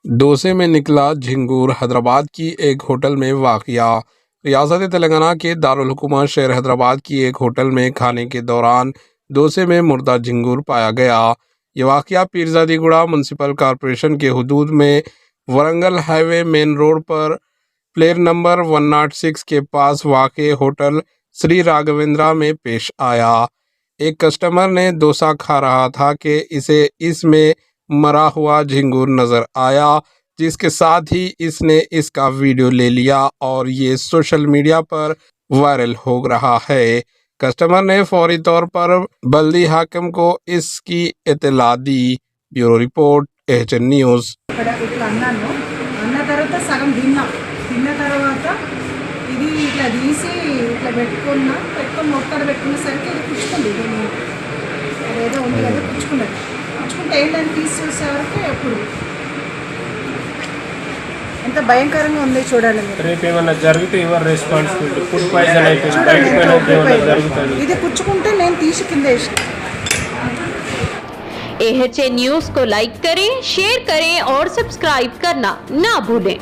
डोसे में निकला झिंगूर। हैदराबाद की एक होटल में वाक़या। रियासत तेलंगाना के दारुल हुकूमत शहर हैदराबाद की एक होटल में खाने के दौरान डोसे में मुर्दा झिंगूर पाया गया। ये वाक़या पीरजादीगुड़ा म्युनिसिपल कॉरपोरेशन के हुदूद में वरंगल हाईवे मेन रोड पर प्लेयर नंबर 106 के पास वाक़े होटल श्री राघवेंद्रा में पेश आया। एक कस्टमर ने डोसा खा रहा था कि इसे इसमें मरा हुआ झिंगूर नजर आया, जिसके साथ ही इसने इसका वीडियो ले लिया और ये सोशल मीडिया पर वायरल हो रहा है। कस्टमर ने फौरी तौर पर बल्दी हाकिम को इसकी इत्तला दी। Bureau report, HN news. ఇక్కడ ఇట్లా అన్నాను. అన్న తర్వాత సగం తిన్న తర్వాత ఇది ఇట్లా తీసి ఇట్లా పెట్టుకొని మొక్కడ పెట్టుకునేసరికి ఇది పుచ్చుకుంది. ఇది అదేదో ఉంది కదా పుచ్చుకుంటే ఏంటని తీసి చూసేవరకు ఎప్పుడు ఎంత భయంకరంగా ఉంది చూడాలి. రేపు ఏమైనా జరిగితే ఎవరు రెస్పాన్సిబిలిటీ? ఫుడ్ పాయిజన్ అయిపోయింది. ఇది పుచ్చుకుంటే నేను తీసి కింద వేసిన. एएचएन न्यूज़ को लाइक करें, शेयर करें और सब्सक्राइब करना ना भूलें।